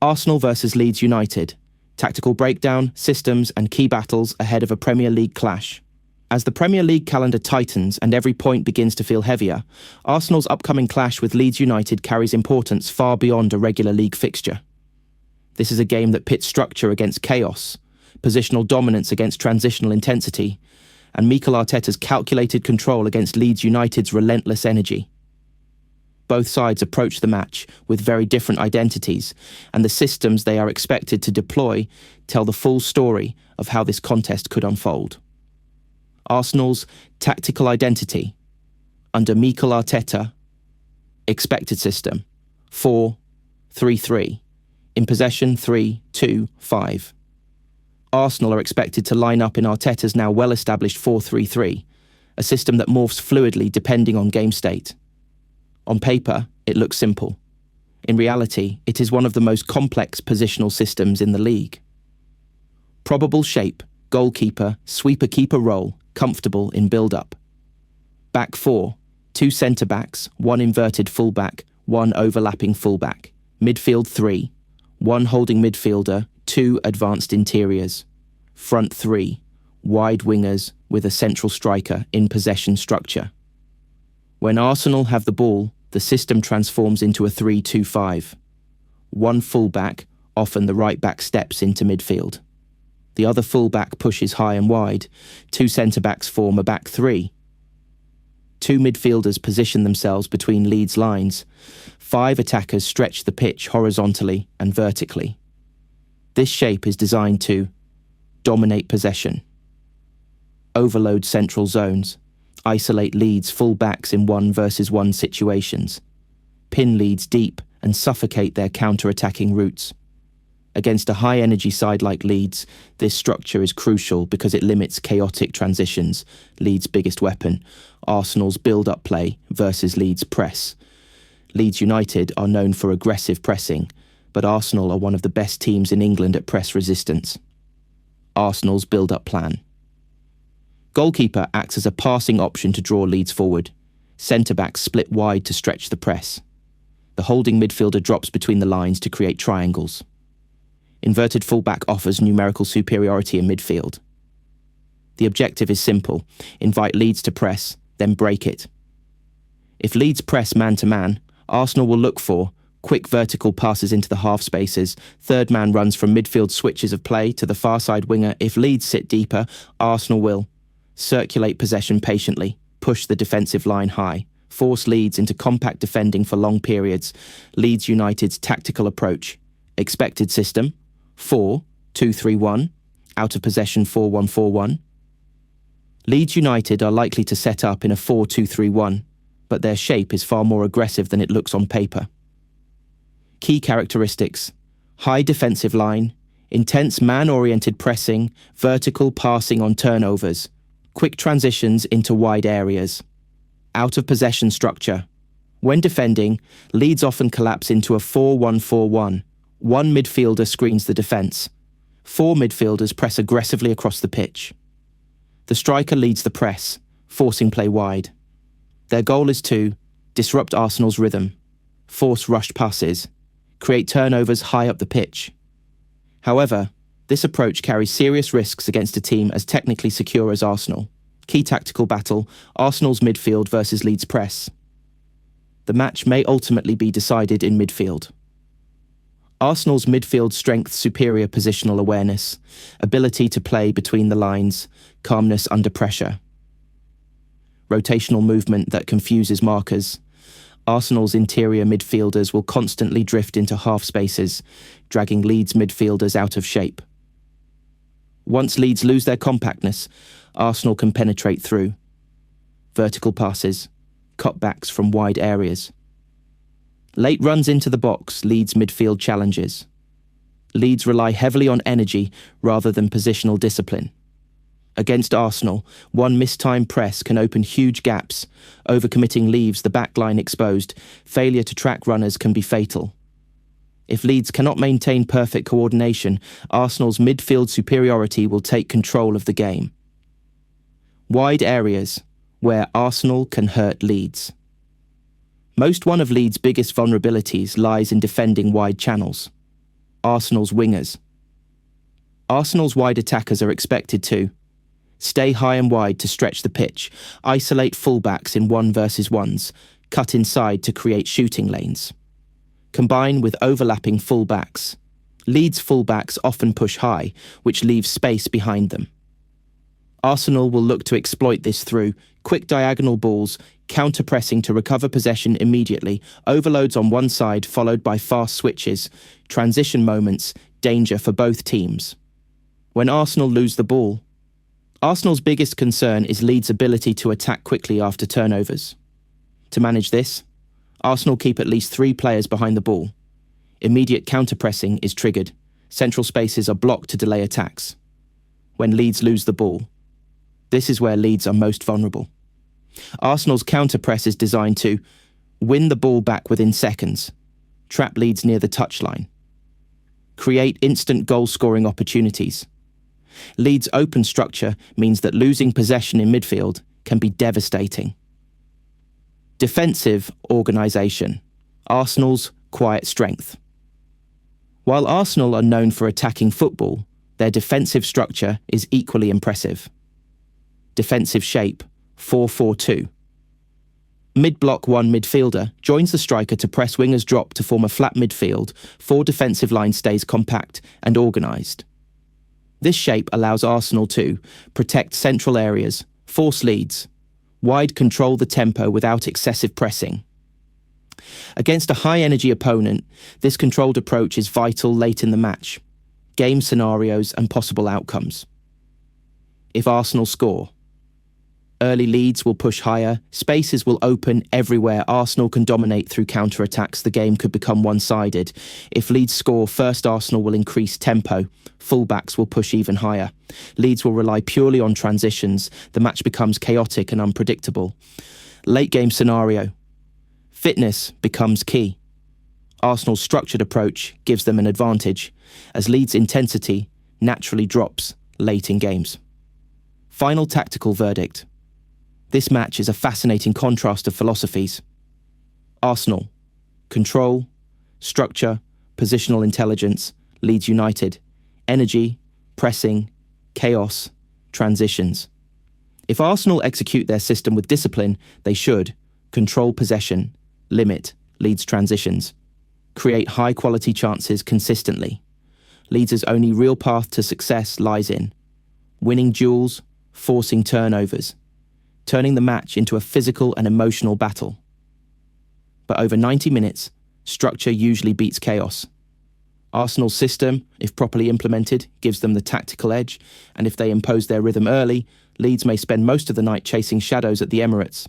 Arsenal versus Leeds United. Tactical breakdown, systems and key battles ahead of a Premier League clash. As the Premier League calendar tightens and every point begins to feel heavier, Arsenal's upcoming clash with Leeds United carries importance far beyond a regular league fixture. This is a game that pits structure against chaos, positional dominance against transitional intensity, and Mikel Arteta's calculated control against Leeds United's relentless energy. Both sides approach the match with very different identities, and the systems they are expected to deploy tell the full story of how this contest could unfold. Arsenal's tactical identity, under Mikel Arteta, expected system, 4-3-3, in possession 3-2-5. Arsenal are expected to line up in Arteta's now well-established 4-3-3, a system that morphs fluidly depending on game state. On paper, it looks simple. In reality, it is one of the most complex positional systems in the league. Probable shape, goalkeeper, sweeper-keeper role, comfortable in build-up. Back four, 2 centre-backs, 1 inverted full-back, 1 overlapping full-back. Midfield 3, 1 holding midfielder, 2 advanced interiors. Front 3, wide wingers with a central striker in possession structure. When Arsenal have the ball, the system transforms into a 3-2-5. 1 full-back, often the right-back, steps into midfield. The other full-back pushes high and wide. 2 centre-backs form a back 3. 2 midfielders position themselves between Leeds lines. 5 attackers stretch the pitch horizontally and vertically. This shape is designed to dominate possession, overload central zones, isolate Leeds full-backs in 1-versus-1 situations, pin Leeds deep and suffocate their counter-attacking routes. Against a high-energy side like Leeds, this structure is crucial because it limits chaotic transitions, Leeds' biggest weapon, Arsenal's build-up play versus Leeds' press. Leeds United are known for aggressive pressing, but Arsenal are one of the best teams in England at press resistance. Arsenal's build-up plan. Goalkeeper acts as a passing option to draw Leeds forward. Centre-backs split wide to stretch the press. The holding midfielder drops between the lines to create triangles. Inverted fullback offers numerical superiority in midfield. The objective is simple: invite Leeds to press, then break it. If Leeds press man-to-man, Arsenal will look for quick vertical passes into the half spaces, third man runs from midfield switches of play to the far side winger. If Leeds sit deeper, Arsenal will circulate possession patiently, push the defensive line high, force Leeds into compact defending for long periods. Leeds United's tactical approach: expected system, 4-2-3-1, out of possession 4-1-4-1. Leeds United are likely to set up in a 4-2-3-1, but their shape is far more aggressive than it looks on paper. Key characteristics: high defensive line, intense man-oriented pressing, vertical passing on turnovers, quick transitions into wide areas. Out of possession structure. When defending, Leeds often collapse into a 4-1-4-1. 1 midfielder screens the defence. 4 midfielders press aggressively across the pitch. The striker leads the press, forcing play wide. Their goal is to disrupt Arsenal's rhythm, force rushed passes, create turnovers high up the pitch. However, this approach carries serious risks against a team as technically secure as Arsenal. Key tactical battle: Arsenal's midfield versus Leeds' press. The match may ultimately be decided in midfield. Arsenal's midfield strength: superior positional awareness, ability to play between the lines, calmness under pressure. Rotational movement that confuses markers. Arsenal's interior midfielders will constantly drift into half spaces, dragging Leeds midfielders out of shape. Once Leeds lose their compactness, Arsenal can penetrate through. Vertical passes, cutbacks from wide areas. Late runs into the box, Leeds midfield challenges. Leeds rely heavily on energy rather than positional discipline. Against Arsenal, 1 mistimed press can open huge gaps. Overcommitting leaves the backline exposed. Failure to track runners can be fatal. If Leeds cannot maintain perfect coordination, Arsenal's midfield superiority will take control of the game. Wide areas, where Arsenal can hurt Leeds. One of Leeds' biggest vulnerabilities lies in defending wide channels. Arsenal's wingers. Arsenal's wide attackers are expected to stay high and wide to stretch the pitch, isolate fullbacks in 1-versus-1s, cut inside to create shooting lanes. Combine with overlapping fullbacks. Leeds fullbacks often push high, which leaves space behind them. Arsenal will look to exploit this through quick diagonal balls, counter-pressing to recover possession immediately, overloads on one side followed by fast switches, transition moments, danger for both teams. When Arsenal lose the ball, Arsenal's biggest concern is Leeds' ability to attack quickly after turnovers. To manage this, Arsenal keep at least 3 players behind the ball. Immediate counter-pressing is triggered. Central spaces are blocked to delay attacks. When Leeds lose the ball, this is where Leeds are most vulnerable. Arsenal's counter-press is designed to win the ball back within seconds, trap Leeds near the touchline, create instant goal-scoring opportunities. Leeds' open structure means that losing possession in midfield can be devastating. Defensive organisation. Arsenal's quiet strength. While Arsenal are known for attacking football, their defensive structure is equally impressive. Defensive shape, 4-4-2. Mid-block 1 midfielder joins the striker to press wingers drop to form a flat midfield. 4 defensive line stays compact and organised. This shape allows Arsenal to protect central areas, force leads, wide control the tempo without excessive pressing. Against a high-energy opponent, this controlled approach is vital late in the match, game scenarios and possible outcomes. If Arsenal score, early leads will push higher, spaces will open everywhere. Arsenal can dominate through counter-attacks. The game could become one-sided. If Leeds score, first Arsenal will increase tempo. Fullbacks will push even higher. Leeds will rely purely on transitions. The match becomes chaotic and unpredictable. Late game scenario. Fitness becomes key. Arsenal's structured approach gives them an advantage, as Leeds' intensity naturally drops late in games. Final tactical verdict. This match is a fascinating contrast of philosophies. Arsenal, control, structure, positional intelligence. Leeds United, energy, pressing, chaos, transitions. If Arsenal execute their system with discipline, they should control possession, limit Leeds' transitions, create high-quality chances consistently. Leeds' only real path to success lies in winning duels, forcing turnovers, turning the match into a physical and emotional battle. But over 90 minutes, structure usually beats chaos. Arsenal's system, if properly implemented, gives them the tactical edge, and if they impose their rhythm early, Leeds may spend most of the night chasing shadows at the Emirates.